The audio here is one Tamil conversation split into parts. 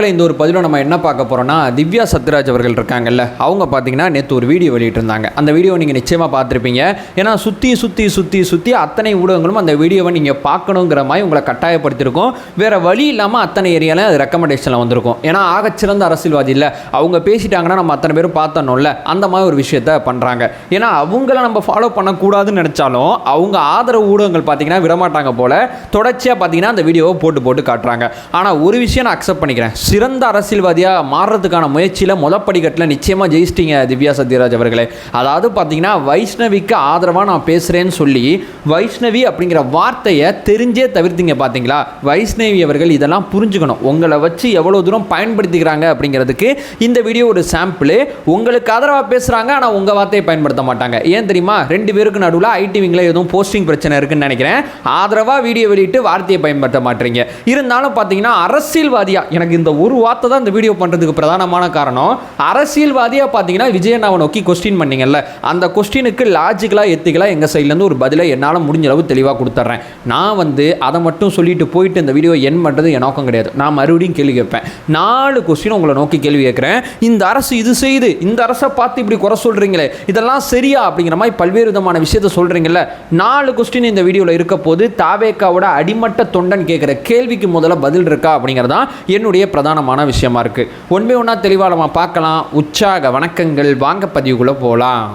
இந்த ஒரு பதிவில் நம்ம என்ன பார்க்க போகிறோம்னா, திவ்யா சத்யராஜ் அவர்கள் இருக்காங்கல்ல, அவங்க பார்த்தீங்கன்னா நேற்று ஒரு வீடியோ வெளியிட்டிருந்தாங்க. அந்த வீடியோ நீங்கள் நிச்சயமாக பார்த்துருப்பீங்க. ஏன்னா சுற்றி அத்தனை ஊடகங்களும் அந்த வீடியோவை நீங்கள் பார்க்கணுங்கிற மாதிரி உங்களை கட்டாயப்படுத்தியிருக்கோம். வேறு வழி இல்லாமல் அத்தனை ஏரியாவில் அது ரெக்கமெண்டேஷனில் வந்திருக்கும். ஏன்னா ஆகச்சிறந்த அரசியல்வாதி இல்லை, அவங்க பேசிட்டாங்கன்னா நம்ம அத்தனை பேரும் பார்த்தோம்ல, அந்த மாதிரி ஒரு விஷயத்த பண்ணுறாங்க. ஏன்னா அவங்கள நம்ம ஃபாலோ பண்ணக்கூடாதுன்னு நினச்சாலும் அவங்க ஆதரவு ஊடகங்கள் பார்த்தீங்கன்னா விடமாட்டாங்க போல் தொடர்ச்சியாக பார்த்தீங்கன்னா அந்த வீடியோவை போட்டு காட்டுறாங்க. ஆனால் ஒரு விஷயம் நான் அக்செப்ட் பண்ணிக்கிறேன், சிறந்த அரசியல்வாதியாக மாறுறதுக்கான முயற்சியில் முதற்படிக்கட்டில் நிச்சயமாக ஜெயிச்சிட்டிங்க திவ்யா சத்யராஜ் அவர்களே. அதாவது பார்த்தீங்கன்னா வைஷ்ணவிக்கு ஆதரவாக நான் பேசுகிறேன்னு சொல்லி வைஷ்ணவி அப்படிங்கிற வார்த்தையை தெரிஞ்சே தவிர்த்தீங்க. பார்த்தீங்களா, வைஷ்ணவி அவர்கள் இதெல்லாம் புரிஞ்சுக்கணும். உங்களை வச்சு எவ்வளோ தூரம் பயன்படுத்திக்கிறாங்க அப்படிங்கிறதுக்கு இந்த வீடியோ ஒரு சாம்பிள். உங்களுக்கு ஆதரவாக பேசுகிறாங்க, ஆனால் உங்கள் வார்த்தையை பயன்படுத்த மாட்டாங்க. ஏன் தெரியுமா? ரெண்டு பேருக்கு நடுவில் ஐடி விங்கில் எதுவும் போஸ்டிங் பிரச்சனை இருக்குன்னு நினைக்கிறேன். ஆதரவாக வீடியோ வெளியிட்டு வார்த்தையை பயன்படுத்த மாட்டீங்க. இருந்தாலும் பார்த்தீங்கன்னா அரசியல்வாதியாக எனக்கு இந்த ஒரு வார்த்தை தான் இந்த வீடியோ பண்ணுறதுக்கு பிரதானமான காரணம். அரசியல்வாதியாக பார்த்தீங்கன்னா விஜயண்ணாவை நோக்கி கொஸ்டின் பண்ணீங்கல்ல, அந்த கொஸ்டினுக்கு லாஜிக்கலாக எத்திக்கலாக எங்கள் சைட்லேருந்து ஒரு பதிலை என்னால் முடிஞ்ச அளவு தெளிவாக கொடுத்துட்றேன். நான் அதை மட்டும் சொல்லிட்டு போயிட்டு இந்த வீடியோ என் பண்ணுறது என் நோக்கம் கிடையாது. நான் மறுபடியும் கேள்வி கேட்பேன். 4 கொஸ்டின் உங்களை நோக்கி கேள்வி கேட்குறேன். இந்த அரசு இது செய்து, இந்த அரசை பார்த்து இப்படி குறை சொல்கிறீங்களே, இதெல்லாம் சரியா அப்படிங்கிற மாதிரி பல்வேறு விதமான விஷயத்தை சொல்கிறீங்கல்ல. 4 கொஸ்டின் இந்த வீடியோவில் இருக்க போது தாவேக்காவோட அடிமட்ட தொண்டன் கேட்குற கேள்விக்கு முதல்ல பதில் இருக்கா அப்படிங்கிறதான் என்னுடைய பிரதானமான விஷயமா இருக்கு. ஒன்றா தெளிவாக நம்ம பார்க்கலாம். உற்சாக வணக்கங்கள், வாங்க பதிவுக்குள்ள போகலாம்.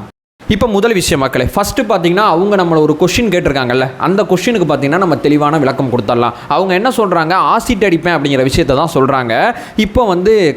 இப்போ முதல் விஷயம் மக்களே, ஃபஸ்ட்டு பார்த்தீங்கன்னா அவங்க நம்மளை ஒரு கொஸ்டின் கேட்டிருக்காங்கல்ல, அந்த கொஸ்டினுக்கு பார்த்தீங்கன்னா நம்ம தெளிவான விளக்கம் கொடுத்துடலாம். அவங்க என்ன சொல்கிறாங்க, ஆசிட் அடிப்பேன் அப்படிங்கிற விஷயத்தை தான் சொல்கிறாங்க. இப்போ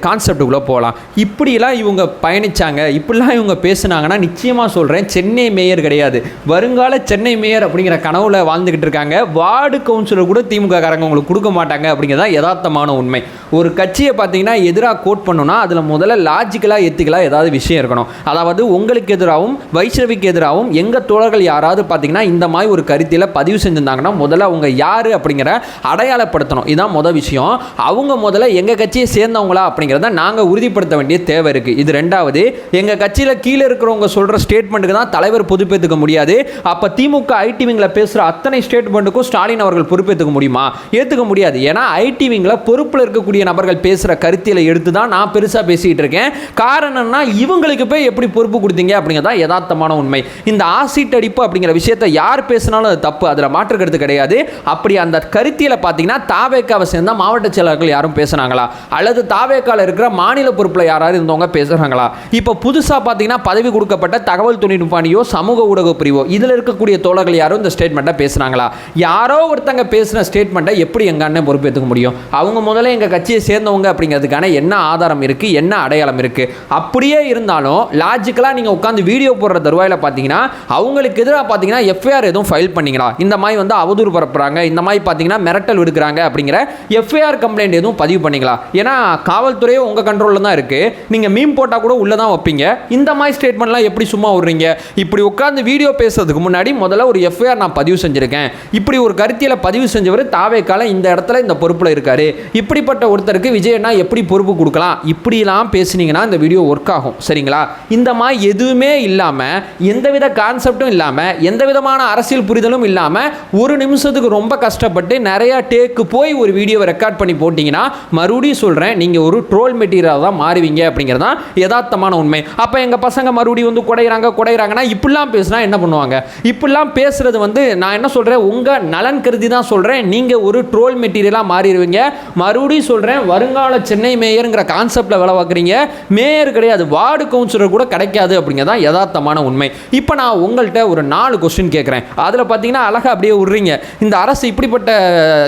கான்செப்டுக்குள்ளே போகலாம். இப்படிலாம் இவங்க பயணித்தாங்க, இப்படிலாம் இவங்க பேசுனாங்கன்னா நிச்சயமாக சொல்கிறேன், சென்னை மேயர் கிடையாது, வருங்கால சென்னை மேயர் அப்படிங்கிற கனவுல வாழ்ந்துக்கிட்டு இருக்காங்க. வார்டு கவுன்சிலர் கூட திமுக காரங்க உங்களுக்கு கொடுக்க மாட்டாங்க அப்படிங்கிறதா யதார்த்தமான உண்மை. ஒரு கட்சியை பார்த்தீங்கன்னா எதிராக கோட் பண்ணணும்னா அதில் முதல்ல லாஜிக்கலாக எத்திக்கலாக ஏதாவது விஷயம் இருக்கணும். அதாவது உங்களுக்கு எதிராகவும் வைஷ்ணவிக்கு எதிராகவும் எங்கள் தோழர்கள் யாராவது பார்த்தீங்கன்னா இந்த மாதிரி ஒரு கருத்தியில் பதிவு செஞ்சுருந்தாங்கன்னா முதல்ல அவங்க யார் அப்படிங்கிற அடையாளப்படுத்தணும். இதுதான் முதல் விஷயம். அவங்க முதல்ல எங்கள் கட்சியை சேர்ந்தவங்களா அப்படிங்கிறத நாங்கள் உறுதிப்படுத்த வேண்டிய தேவை இருக்குது. இது ரெண்டாவது, எங்கள் கட்சியில் கீழே இருக்கிறவங்க சொல்கிற ஸ்டேட்மெண்ட்டுக்கு தான் தலைவர் பொறுப்பேற்றுக்க முடியாது. அப்போ திமுக ஐடி விங்கில் பேசுகிற அத்தனை ஸ்டேட்மெண்ட்டுக்கும் ஸ்டாலின் அவர்கள் பொறுப்பேற்றுக்க முடியுமா? ஏற்றுக்க முடியாது. ஏன்னா ஐடி விங்கில் பொறுப்பில் இருக்கக்கூடிய நபர்கள் பேசுகிற கருத்தியில் எடுத்து தான் நான் பெருசாக பேசிக்கிட்டு இருக்கேன். காரணம்னா இவங்களுக்கு போய் எப்படி பொறுப்பு கொடுத்தீங்க அப்படிங்கிறதா யதார்த்தமான உண்மை. இந்த ஆசிட் அடிப்பு அப்படிங்கிற விஷயத்தை யார் பேசினாலும் அது தப்பு, அதில் மாற்று கருத்து கிடையாது. அப்படி அந்த கருத்தியில் பார்த்தீங்கன்னா தாவேக்காவை சேர்ந்த மாவட்ட செயலாளர்கள் யாரும் பேசுனாங்களா, அல்லது தாவேக்காவில் இருக்கிற மாநில பொறுப்பில் யாராவது இருந்தவங்க பேசுகிறாங்களா? இப்போ புதுசாக பார்த்தீங்கன்னா பதவி கொடுக்கப்பட்ட தகவல் தொழில்நுட்பானியோ சமூக ஊடக பிரிவோ இதில் இருக்கக்கூடிய தோழர்கள் யாரும் இந்த ஸ்டேட்மெண்ட்டை பேசுனாங்களா? யாரோ ஒருத்தங்க பேசின ஸ்டேட்மெண்ட்டை எப்படி எங்கள் அண்ணன் பொறுப்பேற்றுக்க முடியும்? அவங்க முதல்ல எங்கள் கட்சியை சேர்ந்தவங்க அப்படிங்கிறதுக்கான என்ன ஆதாரம் இருக்குது, என்ன அடையாளம் இருக்குது? அப்படியே இருந்தாலும் லாஜிக்கலாக நீங்கள் உட்காந்து வீடியோ போடுற தருவாயில் பார்த்தீங்கன்னா அவங்களுக்கு எதிராக பார்த்தீங்கன்னா எஃப்ஐஆர் எதுவும் ஃபைல் பண்ணீங்களா? இந்த மாதிரி அவதூறு பரப்புறாங்க, இந்த மாதிரி பார்த்தீங்கன்னா மிரட்டல் விடுக்கிறாங்க அப்படிங்கிற எஃப்ஐஆர் கம்ப்ளைண்ட் எதுவும் பதிவு பண்ணீங்களா? ஏன்னா காவல்துறையே உங்கள் கண்ட்ரோலில் தான் இருக்குது. நீங்கள் மீம் போட்டால் கூட உள்ளே தான் வைப்பீங்க. இந்த மாதிரி ஸ்டேட்மெண்ட்லாம் எப்படி சும்மா விடுறீங்க? இப்படி உட்காந்து வீடியோ பேசுறதுக்கு முன்னாடி முதல்ல ஒரு எஃப்ஐஆர் நான் பதிவு செஞ்சுருக்கேன், இப்படி ஒரு கருத்தியில் பதிவு செஞ்சவர் தாவேக்கால இந்த இடத்துல இந்த பொறுப்பில் இருக்காரு, இப்படிப்பட்ட ஒருத்தருக்கு விஜயண்ணா எப்படி பொறுப்பு கொடுக்கலாம், இப்படிலாம் பேசுனீங்கன்னா இந்த வீடியோ ஒர்க் ஆகும். சரிங்களா? இந்த மாதிரி எதுவுமே இல்லாமல், எந்தவித கான்செப்டும் இல்லாமல், எந்த விதமான அரசியல் புரிதலும் இல்லாமல் ஒரு நிமிஷத்துக்கு ரொம்ப கஷ்டப்பட்டு நிறைய டேக்கு போய் ஒரு வீடியோவை ரெக்கார்ட் பண்ணி போட்டிங்கன்னா மறுபடியும் சொல்கிறேன், நீங்கள் ஒரு ட்ரோல் மெட்டீரியலாக தான் மாறுவீங்க அப்படிங்கிறது தான் யதார்த்தமான உண்மை. அப்போ எங்கள் பசங்க மறுபடியும் குடையிறாங்கன்னா இப்படிலாம் பேசுனா என்ன பண்ணுவாங்க? இப்படிலாம் பேசுறது நான் என்ன சொல்கிறேன், உங்கள் நலன் கருதி தான் சொல்கிறேன். நீங்கள் ஒரு ட்ரோல் மெட்டீரியலாக மாறிடுவீங்க. மறுபடியும் சொல்கிறேன், வருங்கால சென்னை மேயருங்கிற கான்செப்டில் வேலை பார்க்குறீங்க. மேயர் கிடையாது, வார்டு கவுன்சிலர் கூட கிடைக்காது அப்படிங்கிறதான் யதார்த்தமான உண்மை. இப்போ நான் உங்கள்கிட்ட ஒரு 4 கொஸ்டின் கேட்குறேன். அதில் பார்த்தீங்கன்னா அழகாக அப்படியே விடுறீங்க. இந்த அரசு இப்படிப்பட்ட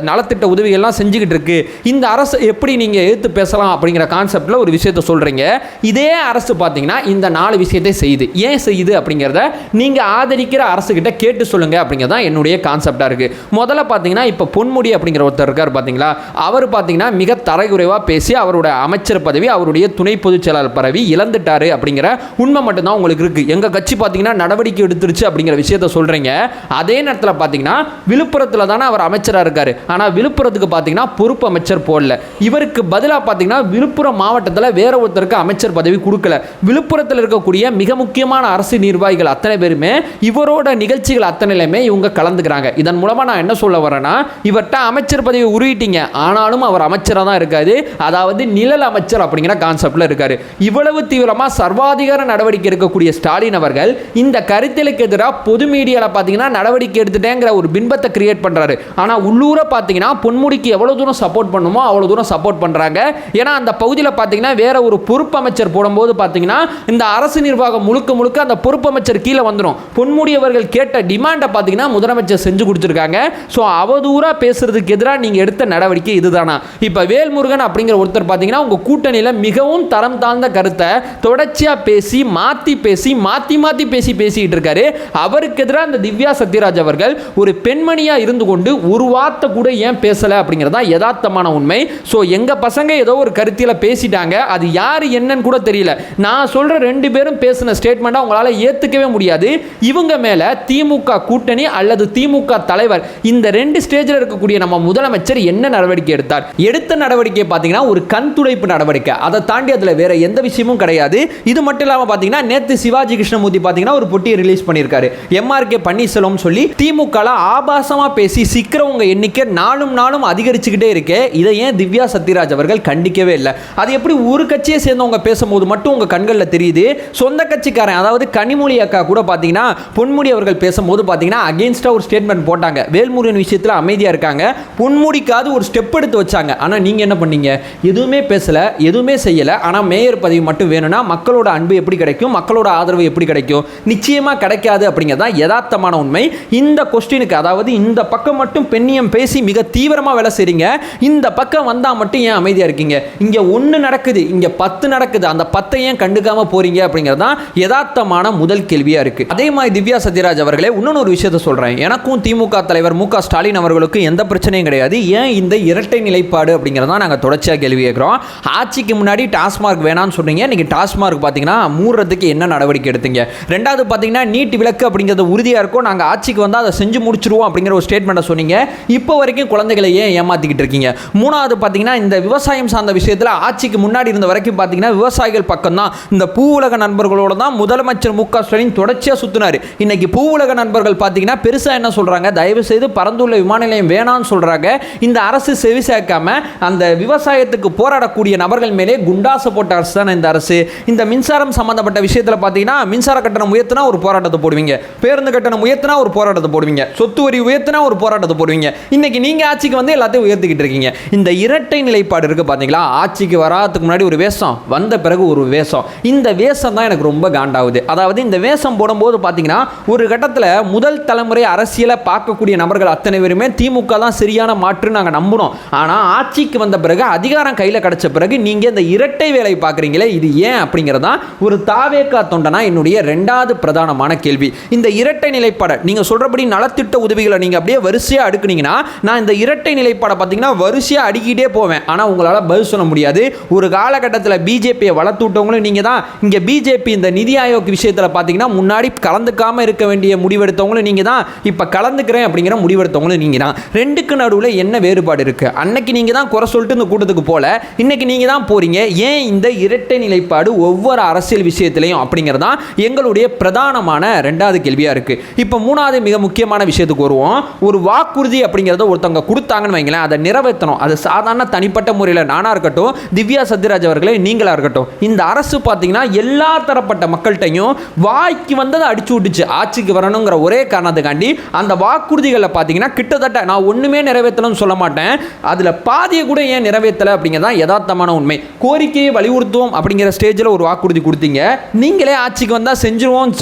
நலத்திட்ட உதவிகள்லாம் செஞ்சுக்கிட்டு இருக்கு, இந்த அரசு எப்படி நீங்கள் எடுத்து பேசலாம் அப்படிங்கிற கான்செப்டில் ஒரு விஷயத்தை சொல்கிறீங்க. இதே அரசு பார்த்தீங்கன்னா இந்த 4 விஷயத்தை செய்யுது. ஏன் செய்யுது அப்படிங்கிறத நீங்கள் ஆதரிக்கிற அரசுகிட்ட கேட்டு சொல்லுங்கள் அப்படிங்கிறது தான் என்னுடைய கான்செப்டாக இருக்குது. முதல்ல பார்த்தீங்கன்னா இப்போ பொன்முடி அப்படிங்கிற ஒருத்தர் இருக்கார் பார்த்தீங்களா, அவர் பார்த்தீங்கன்னா மிக தரைக்குறைவாக பேசி அவருடைய அமைச்சர் பதவி, அவருடைய துணை பொதுச் செயலாளர் பதவி இழந்துட்டாரு அப்படிங்கிற உண்மை மட்டும்தான் உங்களுக்கு இருக்குது. எங்கள் கட்சி பார்த்தீங்கன்னா நடவடிக்கை எடுத்துருச்சு அப்படிங்கிற விஷயத்த சொல்றீங்க. அதே நேரத்தில் பார்த்தீங்கன்னா விழுப்புரத்தில் தானே அவர் அமைச்சராக இருக்காரு. ஆனால் விழுப்புரத்துக்கு பார்த்தீங்கன்னா பொறுப்பு அமைச்சர் போடல. இவருக்கு பதிலாக பார்த்தீங்கன்னா விழுப்புரம் மாவட்டத்தில் வேற ஒருத்தருக்கு அமைச்சர் பதவி கொடுக்கல. விழுப்புரத்தில் இருக்கக்கூடிய மிக முக்கியமான அரசு நிர்வாகிகள் அத்தனை பேருமே இவரோட நிகழ்ச்சிகள் அத்தனையிலுமே இவங்க கலந்துக்கிறாங்க. இதன் மூலமா நான் என்ன சொல்ல வரேன்னா, இவர்கிட்ட அமைச்சர் பதவி உருவிட்டீங்க, ஆனாலும் அவர் அமைச்சராக தான் இருக்காரு. அதாவது நிழல் அமைச்சர் அப்படிங்கிற கான்செப்ட்ல இருக்காரு. இவ்வளவு தீவிரமா சர்வாதிகார நடவடிக்கை இருக்கக்கூடிய ஸ்டாலின் அவர்கள் இந்த கருத்திலுக்கு எதிராக பொது மீடியாவில் பார்த்தீங்கன்னா நடவடிக்கை எடுத்துட்டேங்கிற ஒரு பின்பத்தை கிரியேட் பண்றாரு. ஆனால் உள்ளூர பார்த்தீங்கன்னா பொன்முடிக்கு எவ்வளவு தூரம் சப்போர்ட் பண்ணுமோ அவ்வளவு தூரம் சப்போர்ட் பண்றாங்க. ஏன்னா அந்த பகுதியில் பார்த்தீங்கன்னா வேற ஒரு பொறுப்பு அமைச்சர் போடும்போது பார்த்தீங்கன்னா இந்த அரசு நிர்வாகம் முழுக்க முழுக்க அந்த பொறுப்பு அமைச்சர் கீழே வந்துடும். பொன்முடி அவர்கள் கேட்ட டிமாண்டை பார்த்தீங்கன்னா முதலமைச்சர் செஞ்சு கொடுத்துருக்காங்க. ஸோ அவதூறா பேசுறதுக்கு எதிராக நீங்க எடுத்த நடவடிக்கை இதுதானா? இப்போ வேல்முருகன் அப்படிங்கிற ஒருத்தர் பார்த்தீங்கன்னா உங்க கூட்டணியில் மிகவும் தரம் தாழ்ந்த கருத்தை தொடர்ச்சியா பேசி மாத்தி பேசிட்டு இருக்காரு. அவருக்கு எதிராக இந்த திவ்யா சத்யராஜ் அவர்கள் ஒரு பெண்மணியா இருந்து கொண்டு ஒரு வார்த்தை கூட ஏன் பேசல அப்படிங்கிறதா யதார்த்தமான உண்மை. ஸோ எங்க பசங்க ஏதோ ஒரு கருத்தில பேசிட்டாங்க, அது யாரு என்னன்னு கூட தெரியல. நான் சொல்ற ரெண்டு பேரும் பேசின ஸ்டேட்மெண்ட்டை உங்களால ஏத்துக்கவே முடியாது. இவங்க மேல திமுக கூட்டணி அல்லது திமுக தலைவர் இந்த ரெண்டு ஸ்டேஜில் இருக்கக்கூடிய நம்ம முதலமைச்சர் என்ன நடவடிக்கை எடுத்தார்? எடுத்த நடவடிக்கை பார்த்தீங்கன்னா ஒரு கண் துடைப்பு நடவடிக்கை. அதை தாண்டி அதில் வேற எந்த விஷயமும் கிடையாது. இது மட்டும் இல்லாமல் பார்த்தீங்கன்னா நேற்று சிவாஜி கிருஷ்ணமூர்த்தி பார்த்தீங்கன்னா ஒரு பொட்டியை ரிலீஸ் பண்ணியிருக்காரு. எம்ஆர்கே பன்னீர்செல்வம் சொல்லி திமுக ஆபாசமாக பேசி சிக்கிறவங்க எண்ணிக்கை நாளும் அதிகரிச்சுக்கிட்டே இருக்கு. இதை ஏன் திவ்யா சத்யராஜ் அவர்கள் கண்டிக்கவே இல்லை? அது எப்படி ஒரு கட்சியை சேர்ந்தவங்க பேசும்போது மட்டும் உங்க கண்களில் தெரியுது? சொந்த கட்சிக்காரன் அதாவது கனிமொழி அக்கா கூட பார்த்தீங்கன்னா பொன்முடி அவர்கள் பேசும்போது பார்த்தீங்கன்னா அகேன்ஸ்டா ஒரு ஸ்டேட்மெண்ட் போட்டாங்க. வேல்முருகன் விஷயத்தில் அமைதியாக இருக்காங்க, பொன்முடிக்காவது ஒரு ஸ்டெப் எடுத்து வச்சாங்க. ஆனால் நீங்கள் என்ன பண்ணீங்க? எதுவுமே பேசல, எதுவுமே செய்யலை. ஆனால் மேயர் பதவி மட்டும் வேணும்னா மக்களோட அன்பு எப்படி கிடைக்கும், மக்களோட ஆதரவு எப்படி கிடைக்கும்? நிச்சயமாக கிடைக்காது அப்படிங்கிறதான் யதார்த்தமான உண்மை. இந்த கொஸ்டினுக்கு அதாவது இந்த பக்கம் மட்டும் பெண்ணியம் பேசி மிக தீவிரமாக வேலை செய்றீங்க, இந்த பக்கம் வந்தால் மட்டும் ஏன் அமைதியாக இருக்கீங்க? இங்கே 1 நடக்குது, இங்கே 10 நடக்குது, அந்த 10 ஏன் கண்டுக்காம போறீங்க அப்படிங்கிறது தான் யதார்த்தமான முதல் கேள்வியாக இருக்கு. அதே மாதிரி திவ்யா சத்யராஜ் அவர்களே இன்னொரு விஷயத்தை சொல்கிறேன். எனக்கும் திமுக தலைவர் மு.க. ஸ்டாலின் அவர்களுக்கும் எந்த பிரச்சனையும் கிடையாது. ஏன் இந்த இரட்டை நிலைப்பாடு அப்படிங்கிறதா நாங்கள் தொடர்ச்சியாக கேள்வி கேட்குறோம். ஆட்சிக்கு முன்னாடி டாஸ்மார்க் வேணான்னு சொன்னீங்க, இன்னைக்கு டாஸ்மார்க் பார்த்தீங்கன்னா மூடுறதுக்கு என்ன நடவடிக்கை எடுத்தீங்க? ரெண்டாவது பார்த்தீங்கன்னா நீட் விலக்கு அப்படிங்கிறது உறுதியாக இருக்கும், நாங்கள் ஆட்சிக்கு வந்தால் அதை செஞ்சு முடிச்சிருவோம் அப்படிங்கிற ஒரு ஸ்டேட்மெண்ட்டை சொன்னீங்க. இப்போ வரைக்கும் குழந்தைகளை ஏன் ஏமாத்திக்கிட்டு இருக்கீங்க? மூணாவது பார்த்தீங்கன்னா இந்த விவசாயம் சார்ந்த விஷயத்தில் ஆட்சிக்கு முன்னாடி இருந்த வரைக்கும் பார்த்தீங்கன்னா விவசாயிகள் பக்கம் தான், இந்த பூ உலக நண்பர்களோட தான் முதலமைச்சர் மு.க. ஸ்டாலின் தொடர்ச்சியாக சுற்றினார். இன்னைக்கு பூ உலக நண்பர்கள் பார்த்தீங்கன்னா பெருசாக என்ன சொல்கிறாங்க? தயவு செய்து பரந்துள்ள விமான நிலையம் வேணான்னு சொல்கிறாங்க. இந்த அரசு செவி சேர்க்காம அந்த விவசாயத்துக்கு போராடக்கூடிய நபர்கள் மேலே குண்டாசை போட்ட அரசு தான் இந்த அரசு. இந்த மின்சாரம் சம்பந்தப்பட்ட விஷயத்தில் பார்த்தீங்கன்னா மின்சார கட்டணம் உயர்த்தினா ஒரு போராட்டத்தை போடுவீங்க, பேருந்து கட்டணம் உயர்த்தினா ஒரு போராட்டத்தை போடுவீங்க, சொத்து வரி உயர்த்தினா ஒரு போராட்டத்தை போடுவீங்க. இன்னைக்கு நீங்க ஆட்சிக்கு வந்து எல்லாத்தையும் உயர்த்திக்கிட்டு இருக்கீங்க. இந்த இரட்டை நிலைப்பாடு இருக்கு பார்த்தீங்களா? ஆட்சிக்கு வராதுக்கு முன்னாடி ஒரு வேஷம், வந்த பிறகு ஒரு வேஷம். இந்த வேஷம் தான் எனக்கு ரொம்ப காண்டாகுது. அதாவது இந்த வேஷம் போடும்போது பார்த்தீங்கன்னா ஒரு கட்டத்தில் முதல் தலைமுறை அரசியலை பார்க்கக்கூடிய நபர்கள் அத்தனை பேருமே திமுக தான் சரியான மாற்று நாங்கள் நம்புறோம். ஆனால் ஆட்சிக்கு வந்த பிறகு அதிகாரம் கையில் கிடைச்ச பிறகு நீங்க இந்த இரட்டை வேலை பார்க்குறீங்களே, இது ஏன் அப்படிங்கிறதா ஒரு தாவேகா தொண்டனா என்னுடைய ரெண்டாவது பிரதானமான கேள்வி. இந்த இரட்டை நிலைப்பாடை நீங்க சொல்றபடி நலத்திட்ட உதவிகளை நீங்க அப்படியே வரிசையா அடுக்குனீங்கன்னா நான் இந்த இரட்டை நிலைப்பாடை பார்த்தீங்கன்னா வரிசையா அடிக்கிட்டே போவேன். ஆனால் உங்களால் பதில் சொல்ல முடியாது. ஒரு காலகட்டத்தில் பிஜேபியை வளர்த்து விட்டவங்களும் நீங்க தான். இங்கே பிஜேபி இந்த நிதி ஆயோக் விஷயத்தில் பார்த்தீங்கன்னா முன்னாடி கலந்துக்காம இருக்க வேண்டிய முடிவெடுத்தவங்களும் நீங்க தான், இப்போ கலந்துக்கிறேன் அப்படிங்கிற முடிவெடுத்தவங்களும் நீங்க தான். ரெண்டுக்கு நடுவில் என்ன வேறுபாடு இருக்கு? அன்னைக்கு நீங்க தான் குறை சொல்லிட்டு இந்த கூட்டத்துக்கு போல, இன்னைக்கு நீங்க தான் போறீங்க. ஏன் இந்த இரட்டை நிலைப்பாடு ஒவ்வொரு அரசியல் விஷயத்திலையும் அப்படிங்கிறதா எங்களுடைய பிரதானமான ரெண்டாவது கேள்வியா இருக்கு. இப்போ மூணாவது மிக முக்கியமான விஷயத்துக்கு வருவோம். ஒரு வாக்குறுதி அப்படிங்கிறத ஒருத்தவங்க கொடுத்தாங்கன்னு வைங்களேன், அதை நிறைவேற்றணும். அது சாதாரண தனிப்பட்ட முறையில் நானா இருக்கட்டும், திவ்யா சத்யராஜ் அவர்களே நீங்களா இருக்கட்டும், இந்த அரசு பார்த்தீங்கன்னா எல்லா தரப்பட்ட மக்கள்கிட்டையும் வாய்க்கு வந்ததை அடிச்சு விட்டுச்சு. ஆட்சிக்கு வரணுங்கிற ஒரே காரணத்துக்காண்டி அந்த வாக்குறுதிகளை பார்த்தீங்கன்னா கிட்டத்தட்ட நான் ஒண்ணுமே நிறைவேற்றலன்னு சொல்ல மாட்டேன், அதுல பாதியை கூட ஏன் நிறைவேற்றல அப்படிங்கிறதா யதார்த்தமான உண்மை. கோரிக்கையை வலியுறுத்துவோம் அப்படிங்கிற ஸ்டேஜில் ஒரு வாக்குறுதி கொடுத்தீங்க, நீங்களே ஆட்சிக்கு வந்தால் செஞ்சிருவோம்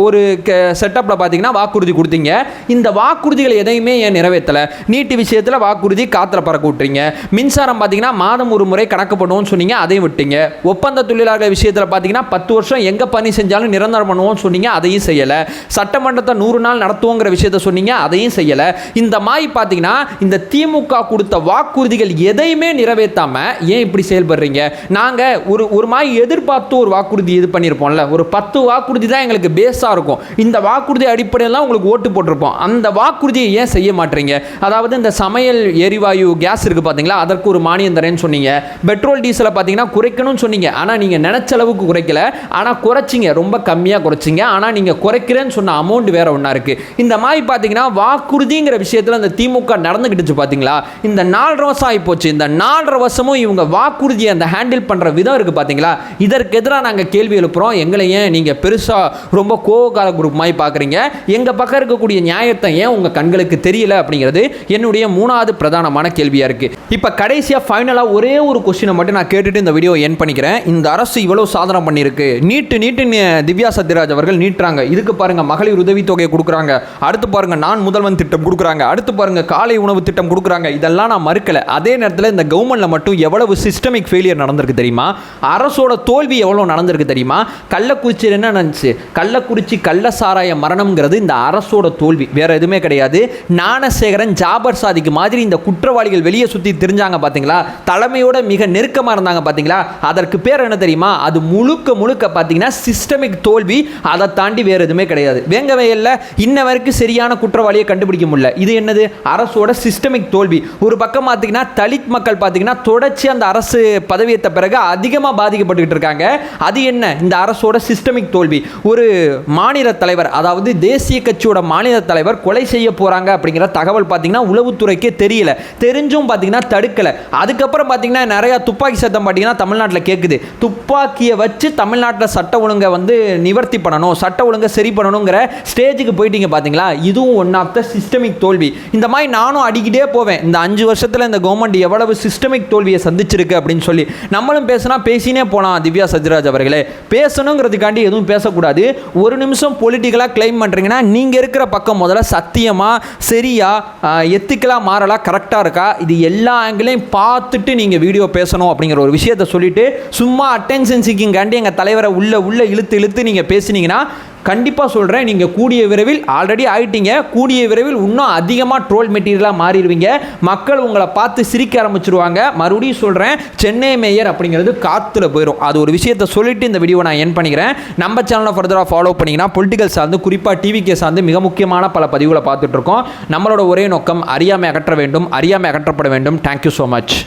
ஒரு செட்டப்ல பார்த்தீங்கன்னா வாக்குறுதி கொடுத்தீங்க. இந்த வாக்குறுதிகளை எதையுமே ஏன் நிறைவேற்றல? நீட்டு விஷயத்தில் வாக்குறுதி காத்துல பறக்க விட்டுறீங்க. மின்சாரம் பார்த்தீங்கன்னா மாதம் ஒரு முறை கணக்கு பண்ணுவோம்னு சொன்னீங்க, அதையும் விட்டீங்க. ஒப்பந்த தொழிலாளர்கள் விஷயத்தில் பார்த்தீங்கன்னா 10 வருஷம் எங்க பணி செஞ்சாலும் நிரந்தரம் பண்ணுவோம்னு சொன்னீங்க, அதையும் செய்யல. சட்டமன்றத்தை 100 நாள் நடத்துவோங்கிற விஷயத்தை சொன்னீங்க, அதையும் செய்யல. இந்த மாதிரி பார்த்தீங்கன்னா இந்த திமுக கொடுத்த வாக்குறுதிகள் எதையுமே நிறைவேற்றாம ஏன் இப்படி செயல்படுறீங்க? நாங்க ஒரு மாதிரி எதிர்பார்த்து ஒரு வாக்குறுதி இது பண்ணியிருப்போம்ல, ஒரு 10 வாக்குறுதி தான் எங்களுக்கு பேஸாக இருக்கும், இந்த வாக்குறுதி அடிப்படையில் தான் உங்களுக்கு ஓட்டு போட்டிருப்போம், அந்த வாக்குறுதியை ஏன் செய்ய மாட்டீங்க? அதாவது இந்த சமையல் எரிவாயு கேஸ் இருக்குது பார்த்தீங்களா, அதற்கு ஒரு மானியம் தரேன்னு சொன்னீங்க. பெட்ரோல் டீசலை பார்த்தீங்கன்னா குறைக்கணும்னு சொன்னீங்க, ஆனால் நீங்கள் நினச்ச அளவுக்கு குறைக்கல, ஆனால் குறைச்சிங்க, ரொம்ப கம்மியாக குறைச்சிங்க. ஆனால் நீங்கள் குறைக்கிறேன்னு சொன்ன அமௌண்ட் வேற ஒன்றா இருக்குது. இந்த மாதிரி பார்த்தீங்கன்னா வாக்குறுதிங்கிற விஷயத்தில் அந்த திமுக நடந்துக்கிட்டுச்சு பார்த்தீங்களா, இந்த 4.5 வருஷம் ஆகிப்போச்சு. இந்த 4.5 வருஷமும் இவங்க வாக்குறுதியை அந்த ஹேண்டில் பண்ணுற விதம் இருக்குது பார்த்தீங்களா, இதற்கு எதிராக நாங்கள் கேள்வி எழுப்புகிறோம். எங்களை ஏன் நீங்கள் பெருசாக ரொம்ப கோவக்கார குரூப் மாதிரி பார்க்குறீங்க? எங்கள் பக்கம் இருக்கக்கூடிய நியாயத்தை ஏன் உங்கள் கண்களுக்கு தெரியல அப்படிங்கிறது என்னுடைய 3வது பிரதானமான கேள்வியாக இருக்குது. இப்போ கடைசியாக ஃபைனலாக ஒரே ஒரு கொஸ்டினை மட்டும் நான் கேட்டுட்டு இந்த வீடியோ என் பண்ணிக்கிறேன். இந்த அரசு இவ்வளோ சாதனை பண்ணியிருக்கு, நீட்டு திவ்யா சத்யராஜ் அவர்கள் நீட்டுறாங்க, இதுக்கு பாருங்க மகளிர் உதவித்தொகையை கொடுக்குறாங்க, அடுத்து பாருங்க நான் முதல்வன் திட்டம் கொடுக்குறாங்க, அடுத்து பாருங்க காலை உணவு திட்டம் கொடுக்குறாங்க, இதெல்லாம் நான் மறுக்கல. அதே நேரத்தில் இந்த கவர்மெண்ட்ல மட்டும் எவ்வளவு சிஸ்டமிக் ஃபெயிலியர் நடந்திருக்கு தெரியுமா? அரசோட தோல்வி எவ்வளோ நடந்திருக்கு தெரியுமா? கள்ளக்குறிச்சியில் என்ன நடந்துச்சு? கள்ளக்குறிச்சி கள்ள சாராய மரணம்ங்கிறது இந்த அரசோட தோல்வி, வேற எதுவுமே கிடையாது. ஞானசேகரன் ஜாபர் சாதிக்கு மாதிரி இந்த குற்றவாளிகள் வெளியே சுற்றி தெரிஞ்சாங்க பார்த்தீங்களா, தலைமையோட மிக நெருக்கமாக இருந்தாங்க பார்த்தீங்களா, அதற்கு பேர் என்ன தெரியுமா? அது முழுக்க பார்த்தீங்கன்னா சிஸ்டமிக் தோல்வி, அதை தாண்டி வேறு எதுவுமே கிடையாது. வேங்க வயல்ல இன்ன வரைக்கும் சரியான குற்றவாளியை கண்டுபிடிக்க முடியல. இது என்னது? அரசோட சிஸ்டமிக் தோல்வி. ஒரு பக்கம் பார்த்தீங்கன்னா தலித் மக்கள் பார்த்தீங்கன்னா தொடர்ச்சி அந்த அரசு பதவியேற்ற பிறகு அதிகமாக பாதிக்கப்பட்டுக்கிட்டு இருக்காங்க. அது என்ன? இந்த அரசோட சிஸ்டமிக் தோல்வி. ஒரு மாநில தலைவர், அதாவது தேசிய கட்சியோட மாநில தலைவர் கொலை செய்ய போறாங்க அப்படிங்கிற தகவல் பார்த்தீங்கன்னா உளவுத்துறைக்கே தெரியல, தெரிஞ்சும் பார்த்தீங்கன்னா தடுக்கல. அதுக்கப்புறம் பார்த்தீங்கன்னா நிறைய துப்பாக்கி சத்தம் பார்த்தீங்கன்னா தமிழ்நாட்டில் கேட்குது. துப்பாக்கியை வச்சு தமிழ்நாட்டில் சட்ட ஒழுங்கை வந்து நிவர்த்தி பண்ணணும், சட்ட ஒழுங்கை சரி பண்ணணுங்கிற ஸ்டேஜுக்கு போயிட்டீங்க பார்த்தீங்களா, இதுவும் ஒன் ஆஃப் த சிஸ்டமிக் தோல்வி. இந்த மாதிரி நானும் அடிக்கிட்டே போவேன், இந்த 5 வருஷத்தில் இந்த கவர்மெண்ட் எவ்வளவு சிஸ்டமிக் தோல்வியை சந்திச்சிருக்கு அப்படின்னு சொல்லி. நம்மளும் பேசினா பேசினே போகலாம். திவ்யா சத்யராஜ் அவர்களே, பேசணுங்கிறதுக்காண்டி எதுவும் பேசக்கூடாது. ஒரு நிமிஷம் பொலிட்டிக்கலாக கிளைம் பண்ணுறீங்கன்னா நீங்கள் இருக்கிற பக்கம் முதல்ல சத்தியமாக சரியா எத்திக்கலாக மாறலாம், கரெக்டாக இருக்கா, இது எல்லா ஆங்கிளையும் பார்த்துட்டு நீங்கள் வீடியோ பேசணும் அப்படிங்கிற ஒரு விஷயத்தை சொல்லிட்டு சும்மா அட்டென்ஷன் சீக்கிங்காண்டி எங்கள் தலைவரை உள்ள இழுத்து நீங்கள் பேசினீங்கன்னா கண்டிப்பாக சொல்கிறேன், நீங்கள் கூடிய விரைவில் ஆல்ரெடி ஆகிட்டீங்க, கூடிய விரைவில் இன்னும் அதிகமாக ட்ரோல் மெட்டீரியலாக மாறிடுவீங்க. மக்கள் உங்களை பார்த்து சிரிக்க ஆரம்பிச்சிருவாங்க. மறுபடியும் சொல்கிறேன், சென்னை மேயர் அப்படிங்கிறது காற்றுல போயிடும். அது ஒரு விஷயத்தை சொல்லிட்டு இந்த வீடியோ நான் என் பண்ணிக்கிறேன். நம்ம சேனலை ஃபர்தராக ஃபாலோ பண்ணிங்கன்னா பொலிட்டிக்கல் சார்ந்து, குறிப்பாக டிவிகே சார்ந்து மிக முக்கியமான பல பதிவுகளை பார்த்துட்ருக்கோம். நம்மளோட ஒரே நோக்கம் அறியாமை அகற்ற வேண்டும், அறியாமை அகற்றப்பட வேண்டும். Thank you so much.